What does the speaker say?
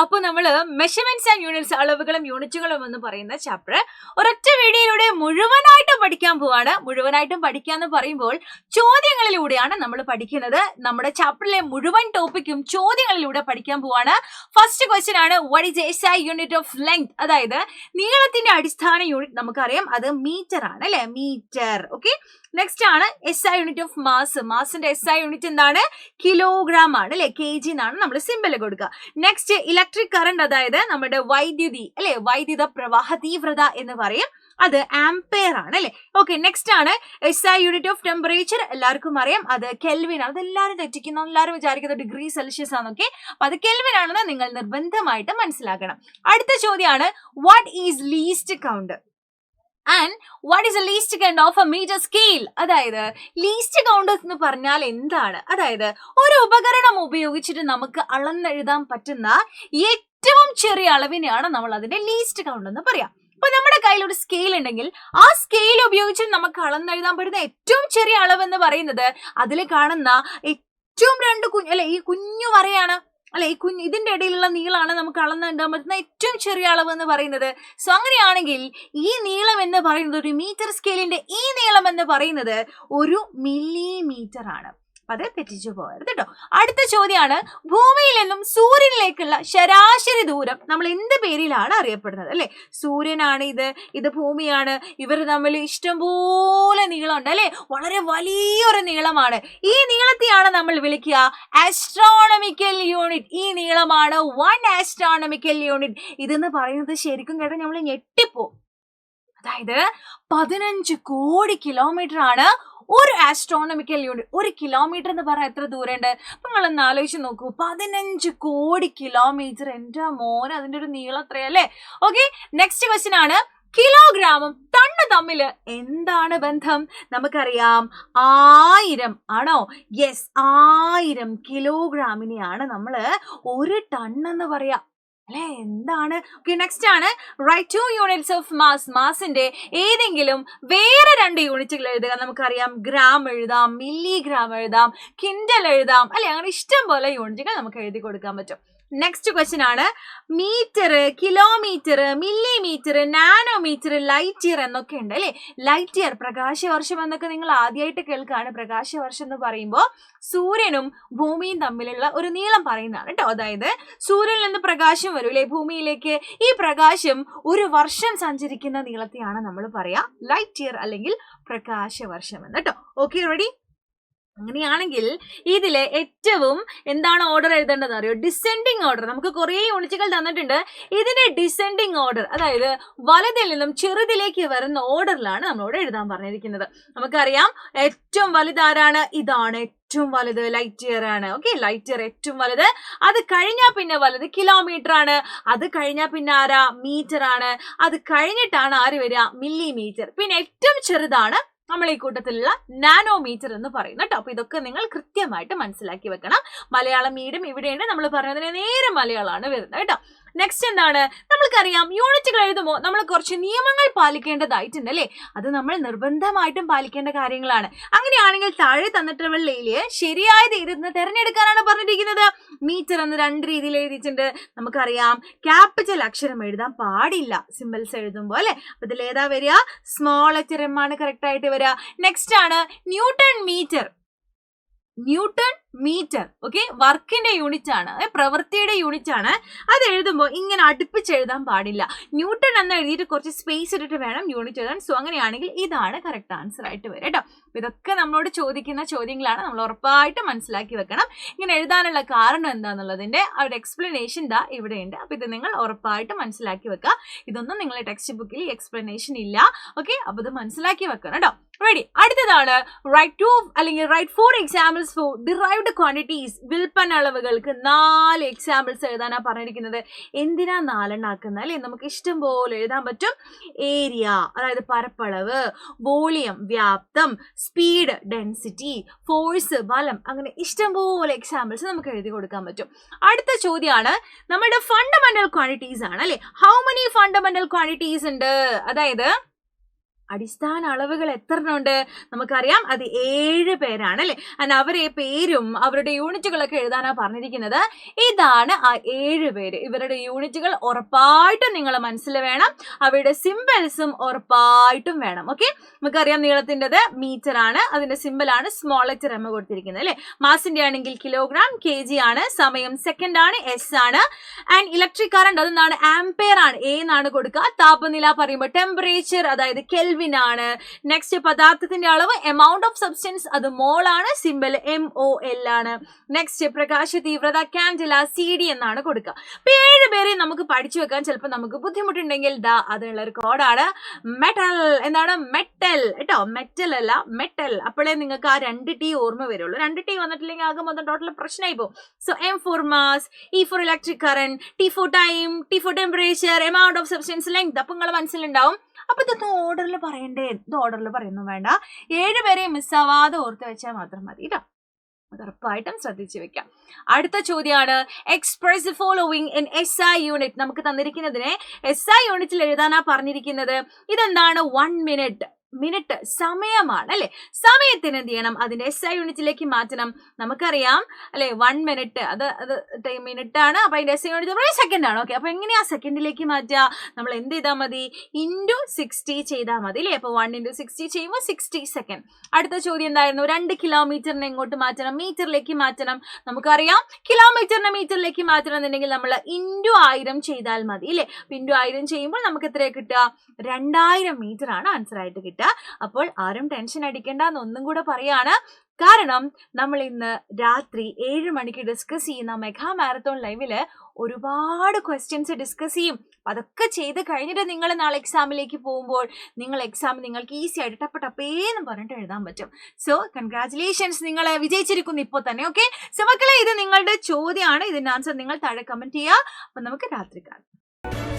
അപ്പോൾ നമ്മൾ measurements and units, അളവുകളും യൂണിറ്റുകളും എന്ന് പറയുന്ന ചാപ്റ്റർ ഒരൊറ്റ വീഡിയോയിലൂടെ മുഴുവനായിട്ടും പഠിക്കാൻ പോവാണ്. മുഴുവനായിട്ടും പഠിക്കാന്ന് പറയുമ്പോൾ ചോദ്യങ്ങളിലൂടെയാണ് നമ്മൾ പഠിക്കുന്നത്. നമ്മുടെ ചാപ്റ്ററിലെ മുഴുവൻ ടോപ്പിക്കും ചോദ്യങ്ങളിലൂടെ പഠിക്കാൻ പോവാണ്. ഫസ്റ്റ് ക്വസ്റ്റ്യൻ ആണ്, what is SI unit of length? അതായത് നീളത്തിന്റെ അടിസ്ഥാന യൂണിറ്റ് നമുക്കറിയാം, അത് മീറ്റർ ആണ് അല്ലെ, മീറ്റർ. ഓക്കെ, നെക്സ്റ്റ് ആണ് SI യൂണിറ്റ് ഓഫ് മാസ്. മാസിന്റെ SI യൂണിറ്റ് എന്താണ്? കിലോഗ്രാം ആണ് അല്ലെ, kg എന്നാണ് നമ്മൾ സിമ്പിൾ കൊടുക്കുക. നെക്സ്റ്റ് ഇലക്ട്രിക് കറണ്ട്, അതായത് നമ്മുടെ വൈദ്യുതി അല്ലെ, വൈദ്യുത പ്രവാഹ തീവ്രത എന്ന് പറയും, അത് ആംപെയർ ആണ് അല്ലെ. ഓക്കെ, നെക്സ്റ്റ് ആണ് SI യൂണിറ്റ് ഓഫ് ടെമ്പറേച്ചർ. എല്ലാവർക്കും അറിയാം, അത് കെൽവിൻ ആണ്. അതെല്ലാവരും തെറ്റിക്കുന്നു, എല്ലാവരും വിചാരിക്കുന്നത് ഡിഗ്രി സെൽഷ്യസ് ആണെന്നൊക്കെ. അപ്പൊ അത് കെൽവിൻ ആണെന്ന് നിങ്ങൾ നിർബന്ധമായിട്ട് മനസ്സിലാക്കണം. അടുത്ത ചോദ്യമാണ്, what is least count and what is a least count of a metre scale? അതായത് ലീസ്റ്റ് കൗണ്ട് എന്ന് പറഞ്ഞാൽ എന്താണ്? അതായത് ഒരു ഉപകരണം ഉപയോഗിച്ചിട്ട് നമുക്ക് അളന്നെഴുതാൻ പറ്റുന്ന ഏറ്റവും ചെറിയ അളവിനെയാണ് നമ്മൾ അതിന്റെ ലീസ്റ്റ് കൗണ്ട് എന്ന് പറയാം. അപ്പൊ നമ്മുടെ കയ്യിൽ ഒരു സ്കെയിൽ ഉണ്ടെങ്കിൽ ആ സ്കെയിൽ ഉപയോഗിച്ച് നമുക്ക് അളന്നെഴുതാൻ പറ്റുന്ന ഏറ്റവും ചെറിയ അളവ് എന്ന് പറയുന്നത് അതിൽ കാണുന്ന ഏറ്റവും ഈ കുഞ്ഞു വരയാണ് അല്ലെ, ഇതിന്റെ ഇടയിലുള്ള നീളമാണ് നമുക്ക് അളന്നെഴുതാൻ പറ്റുന്ന ഏറ്റവും ചെറിയ അളവ് എന്ന് പറയുന്നത്. സോ അങ്ങനെയാണെങ്കിൽ ഈ നീളം എന്ന് പറയുന്നത്, ഒരു മീറ്റർ സ്കെയിലിന്റെ ഈ നീളം എന്ന് പറയുന്നത് 1 മില്ലിമീറ്റർ ആണ്. അത് തെറ്റിച്ചു പോകരുത് കേട്ടോ. അടുത്ത ചോദ്യമാണ്, ഭൂമിയിൽ നിന്നും സൂര്യനിലേക്കുള്ള ശരാശരി ദൂരം നമ്മൾ എന്ത് പേരിലാണ് അറിയപ്പെടുന്നത്? അല്ലെ, സൂര്യനാണ് ഇത് ഭൂമിയാണ്, ഇവർ തമ്മിൽ ഇഷ്ടംപോലെ നീളമുണ്ട് അല്ലെ, വളരെ വലിയൊരു നീളമാണ്. ഈ നീളത്തെയാണ് നമ്മൾ വിളിക്കുക ആസ്ട്രോണമിക്കൽ യൂണിറ്റ്. ഈ നീളമാണ് 1 ആസ്ട്രോണമിക്കൽ യൂണിറ്റ്. ഇതെന്ന് പറയുന്നത് ശരിക്കും കേട്ടോ നമ്മൾ ഞെട്ടിപ്പോ. അതായത് 15 കോടി കിലോമീറ്റർ ആണ് ഒരു ആസ്ട്രോണമിക്കൽ യൂണിറ്റ്. 1 കിലോമീറ്റർ എന്ന് പറഞ്ഞാൽ എത്ര ദൂരമുണ്ട്? നിങ്ങളൊന്ന് ആലോചിച്ച് നോക്കൂ, 15 കോടി കിലോമീറ്റർ. എന്റെ മോനെ, അതിന്റെ ഒരു നീളം എത്രയല്ലേ? ഓക്കെ, നെക്സ്റ്റ് ക്വസ്റ്റ്യൻ ആണ്, കിലോഗ്രാമും ടണ്ണ് തമ്മിൽ എന്താണ് ബന്ധം? നമുക്കറിയാം 1000 ആണോ? യെസ്, 1000 കിലോഗ്രാമിനെയാണ് നമ്മള് 1 ടണ്ണ് എന്ന് പറയാ അല്ലെ. എന്താണ്? ഓക്കെ, നെക്സ്റ്റ് ആണ്, റൈറ്റ് 2 യൂണിറ്റ്സ് ഓഫ് മാസ്. മാസിന്റെ ഏതെങ്കിലും വേറെ 2 യൂണിറ്റുകൾ എഴുതുക. നമുക്കറിയാം ഗ്രാം എഴുതാം, മില്ലിഗ്രാം എഴുതാം, കിൻഡൽ എഴുതാം അല്ലെ, അങ്ങനെ ഇഷ്ടം പോലെ യൂണിറ്റുകൾ നമുക്ക് എഴുതി കൊടുക്കാൻ പറ്റും. നെക്സ്റ്റ് ക്വസ്റ്റ്യൻ ആണ്, metre, kilometre, millimetre, nanometre, light year എന്നൊക്കെ ഉണ്ട് അല്ലെ. ലൈറ്റ് ഇയർ, പ്രകാശവർഷം എന്നൊക്കെ നിങ്ങൾ ആദ്യമായിട്ട് കേൾക്കാണ്. പ്രകാശവർഷം എന്ന് പറയുമ്പോൾ സൂര്യനും ഭൂമിയും തമ്മിലുള്ള ഒരു നീളം പറയുന്നതാണ് കേട്ടോ. അതായത് സൂര്യനിൽ നിന്ന് പ്രകാശം വരും അല്ലെ ഭൂമിയിലേക്ക്, ഈ പ്രകാശം ഒരു വർഷം സഞ്ചരിക്കുന്ന നീളത്തെയാണ് നമ്മൾ പറയാ ലൈറ്റ് ഇയർ അല്ലെങ്കിൽ പ്രകാശവർഷം എന്ന് കേട്ടോ. Okay, ready? അങ്ങനെയാണെങ്കിൽ ഇതിലെ ഏറ്റവും എന്താണ് ഓർഡർ എഴുതേണ്ടത് അറിയോ? Descending order. നമുക്ക് കുറെ യൂണിറ്റുകൾ തന്നിട്ടുണ്ട്. ഇതിന്റെ ഡിസെൻഡിങ് ഓർഡർ, അതായത് വലുതിൽ നിന്നും ചെറുതിലേക്ക് വരുന്ന ഓർഡറിലാണ് നമ്മളോട് എഴുതാൻ പറഞ്ഞിരിക്കുന്നത്. നമുക്കറിയാം ഏറ്റവും വലുതാരാണ്? ഇതാണ് ഏറ്റവും വലുത്, ലൈറ്റ് ഇയർ ആണ്. ഓക്കെ, ലൈറ്റ് ഇയർ ഏറ്റവും വലുത്. അത് കഴിഞ്ഞാൽ പിന്നെ വലുത് കിലോമീറ്റർ ആണ്. അത് കഴിഞ്ഞാൽ പിന്നെ ആരാ? മീറ്റർ ആണ്. അത് കഴിഞ്ഞിട്ടാണ് ആര് വരിക? മില്ലിമീറ്റർ. പിന്നെ ഏറ്റവും ചെറുതാണ് നമ്മൾ ഈ കൂട്ടത്തിലുള്ള നാനോമീറ്റർ എന്ന് പറയുന്നത് കേട്ടോ. അപ്പൊ ഇതൊക്കെ നിങ്ങൾ കൃത്യമായിട്ട് മനസ്സിലാക്കി വെക്കണം. മലയാളം മീഡിയം ഇവിടെയുണ്ട്, നമ്മൾ പറയുന്നതിന് നേരെ മലയാളമാണ് വരുന്നത് കേട്ടോ. നെക്സ്റ്റ് എന്താണ്? നമ്മൾക്കറിയാം യൂണിറ്റുകൾ എഴുതുമ്പോൾ നമ്മൾ കുറച്ച് നിയമങ്ങൾ പാലിക്കേണ്ടതായിട്ടുണ്ട് അല്ലേ. അത് നമ്മൾ നിർബന്ധമായിട്ടും പാലിക്കേണ്ട കാര്യങ്ങളാണ്. അങ്ങനെയാണെങ്കിൽ താഴെ തന്നിട്ടുള്ളതില് ശരിയായത് ഏതെന്ന് തിരഞ്ഞെടുക്കാനാണ് പറഞ്ഞിരിക്കുന്നത്. മീറ്റർ എന്ന് 2 രീതിയിൽ എഴുതിയിട്ടുണ്ട്. നമുക്കറിയാം ക്യാപിറ്റൽ അക്ഷരം എഴുതാൻ പാടില്ല സിമ്പിൾസ് എഴുതുമ്പോൾ അല്ലെ. അപ്പൊ ഇതിൽ ഏതാ വരിക? സ്മോൾ ലെറ്റർ എം ആണ് കറക്റ്റ് ആയിട്ട് വരിക. നെക്സ്റ്റ് ആണ് newton metre. Newton metre okay, വർക്കിന്റെ യൂണിറ്റ് ആണ്, പ്രവൃത്തിയുടെ യൂണിറ്റ് ആണ്. അത് എഴുതുമ്പോൾ ഇങ്ങനെ അടുപ്പിച്ച് എഴുതാൻ പാടില്ല. ന്യൂട്ടൺ എന്ന് എഴുതിയിട്ട് കുറച്ച് സ്പേസ് ഇട്ടിട്ട് വേണം യൂണിറ്റ് എഴുതാൻ. സോ അങ്ങനെയാണെങ്കിൽ ഇതാണ് കറക്റ്റ് ആൻസർ ആയിട്ട് വരും കേട്ടോ. ഇതൊക്കെ നമ്മളോട് ചോദിക്കുന്ന ചോദ്യങ്ങളാണ്, നമ്മൾ ഉറപ്പായിട്ട് മനസ്സിലാക്കി വെക്കണം. ഇങ്ങനെ എഴുതാനുള്ള കാരണം എന്താണെന്നുള്ളതിന്റെ ഒരു എക്സ്പ്ലനേഷൻ ദാ ഇവിടെയുണ്ട്. അപ്പൊ ഇത് നിങ്ങൾ ഉറപ്പായിട്ട് മനസ്സിലാക്കി വെക്കുക. ഇതൊന്നും നിങ്ങളുടെ ടെക്സ്റ്റ് ബുക്കിൽ എക്സ്പ്ലനേഷൻ ഇല്ല. ഓക്കെ, അപ്പൊ ഇത് മനസ്സിലാക്കി വെക്കണം കേട്ടോ. റെഡി? അടുത്തതാണ് റൈറ്റ് 2 അല്ലെങ്കിൽ write 4 examples for derived quantities. വിൽപ്പന അളവുകൾക്ക് 4 എക്സാമ്പിൾസ് എഴുതാനാ പറഞ്ഞിരിക്കുന്നത്. എന്തിനാ 4 ആക്കുന്നത് അല്ലെ? നമുക്ക് ഇഷ്ടം പോലെ എഴുതാൻ പറ്റും. ഏരിയ, അതായത് പരപ്പളവ്, വോളിയം വ്യാപ്തം, സ്പീഡ് ഡെൻസിറ്റി, ഫോഴ്സ് ബലം, അങ്ങനെ ഇഷ്ടം പോലെ എക്സാമ്പിൾസ് നമുക്ക് എഴുതി കൊടുക്കാൻ പറ്റും. അടുത്ത ചോദ്യമാണ് നമ്മുടെ ഫണ്ടമെന്റൽ ക്വാണ്ടിറ്റീസ് ആണ് അല്ലെ. ഹൗ മെനി ഫണ്ടമെന്റൽ ക്വാണ്ടിറ്റീസ് ഉണ്ട്? അതായത് അടിസ്ഥാന അളവുകൾ എത്ര ഉണ്ട് നമുക്കറിയാം, അത് 7 പേരാണ് അല്ലെ. അവരെ പേരും അവരുടെ യൂണിറ്റുകളൊക്കെ എഴുതാനാ പറഞ്ഞിരിക്കുന്നത്. ഇതാണ് ആ 7 പേര്. ഇവരുടെ യൂണിറ്റുകൾ ഉറപ്പായിട്ടും നിങ്ങളെ മനസ്സിൽ വേണം, അവയുടെ സിമ്പിൾസും ഉറപ്പായിട്ടും വേണം. ഓക്കെ, നമുക്കറിയാം നീളത്തിൻ്റെത് മീറ്റർ ആണ്, അതിന്റെ സിമ്പിൾ ആണ് സ്മോൾ ലെറ്റർ എം കൊടുത്തിരിക്കുന്നത് അല്ലെ. മാസിന്റെ ആണെങ്കിൽ കിലോഗ്രാം, kg ആണ്. സമയം സെക്കൻഡ് ആണ്, S ആണ്. ആൻഡ് ഇലക്ട്രിക് കറണ്ട് അതെന്താണ്, ആംപെയർ ആണ്, A എന്നാണ് കൊടുക്കുക. താപനില പറയുമ്പോൾ ടെമ്പറേച്ചർ, അതായത് കെൽവിൻ ആണ്. നെക്സ്റ്റ് പദാർത്ഥത്തിന്റെ അളവ്, എമൗണ്ട് ഓഫ് സബ്സ്റ്റൻസ്, അത് മോൾ ആണ്, സിമ്പിൾ MOL ആണ്. നെക്സ്റ്റ് പ്രകാശ തീവ്രത, കാൻഡില, CD എന്നാണ് കൊടുക്കുക. അപ്പൊ 7 പേരെ നമുക്ക് പഠിച്ചു വെക്കാൻ ചിലപ്പോൾ നമുക്ക് ബുദ്ധിമുട്ടുണ്ടെങ്കിൽ അതിനുള്ള ഒരു കോഡാണ് മെറ്റൽ. എന്താണ് മെറ്റൽ കേട്ടോ, മെറ്റൽ അല്ല മെറ്റൽ. അപ്പോഴേ നിങ്ങൾക്ക് ആ 2T ഓർമ്മ വരുള്ളൂ. 2T വന്നിട്ടില്ലെങ്കിൽ ആകെ മൊത്തം ടോട്ടൽ പ്രശ്നമായി പോകും. So M for mass, E for electric current, T for time, T for temperature, amount of substance, length. അപ്പൊ നിങ്ങൾ മനസ്സിലുണ്ടാവും. അപ്പൊ ഇതൊന്നും ഓർഡറിൽ പറയണ്ടേ, ഇത് ഓർഡറിൽ പറയുന്നു വേണ്ട, 7 പേരെ മിസ്സാവാതെ ഓർത്ത് വെച്ചാൽ മാത്രം മതി കേട്ടോ. അത് ഉറപ്പായിട്ടും ശ്രദ്ധിച്ചു വെക്കാം. അടുത്ത ചോദ്യമാണ്, express following in SI unit. നമുക്ക് തന്നിരിക്കുന്നതിനെ SI യൂണിറ്റിൽ എഴുതാനാ പറഞ്ഞിരിക്കുന്നത്. ഇതെന്താണ്, 1 മിനിറ്റ്. മിനിറ്റ് സമയമാണ് അല്ലെ. സമയത്തിന് എന്ത് ചെയ്യണം, അതിന്റെ SI യൂണിറ്റിലേക്ക് മാറ്റണം. നമുക്കറിയാം അല്ലെ, 1 മിനിറ്റ് അത് മിനിറ്റ് ആണ്. അപ്പൊ അതിന്റെ SI യൂണിറ്റ് സെക്കൻഡ് ആണ്. ഓക്കെ, അപ്പൊ എങ്ങനെയാ സെക്കൻഡിലേക്ക് മാറ്റുക, നമ്മൾ എന്ത് ചെയ്താൽ മതി, ഇൻറ്റു 60 ചെയ്താൽ മതി അല്ലെ. അപ്പൊ 1 × 60 ചെയ്യുമ്പോൾ 60 സെക്കൻഡ്. അടുത്ത ചോദ്യം എന്തായിരുന്നു, 2 കിലോമീറ്ററിനെ എങ്ങോട്ട് മാറ്റണം, മീറ്ററിലേക്ക് മാറ്റണം. നമുക്കറിയാം കിലോമീറ്ററിനെ മീറ്ററിലേക്ക് മാറ്റണം എന്നുണ്ടെങ്കിൽ നമ്മൾ ഇൻറ്റു 1000 ചെയ്താൽ മതി അല്ലെ. ഇൻറ്റു 1000 ചെയ്യുമ്പോൾ നമുക്ക് എത്രയാ കിട്ടുക, 2000 മീറ്റർ ആണ് ആൻസർ ആയിട്ട് കിട്ടുക. അപ്പോൾ ആരും ടെൻഷൻ അടിക്കേണ്ട എന്നൊന്നും കൂടെ പറയാണ്. കാരണം നമ്മൾ ഇന്ന് രാത്രി 7 മണിക്ക് ഡിസ്കസ് ചെയ്യുന്ന മെഗാ മാരത്തോൺ ലൈവില് ഒരുപാട് ക്വസ്റ്റ്യൻസ് ഡിസ്കസ് ചെയ്യും. അതൊക്കെ ചെയ്ത് കഴിഞ്ഞിട്ട് നിങ്ങൾ നാളെ എക്സാമിലേക്ക് പോകുമ്പോൾ നിങ്ങൾക്ക് ഈസി ആയിട്ട് ടപ്പേന്ന് പറഞ്ഞിട്ട് എഴുതാൻ പറ്റും. സോ കൺഗ്രാറ്റുലേഷൻസ്, നിങ്ങൾ വിജയിച്ചിരിക്കുന്നു ഇപ്പോൾ തന്നെ. ഓക്കെ, സോ മക്കളെ, ഇത് നിങ്ങളുടെ ചോദ്യമാണ്. ഇതിന്റെ ആൻസർ നിങ്ങൾ താഴെ കമന്റ് ചെയ്യുക. അപ്പൊ നമുക്ക് രാത്രി കാണാം.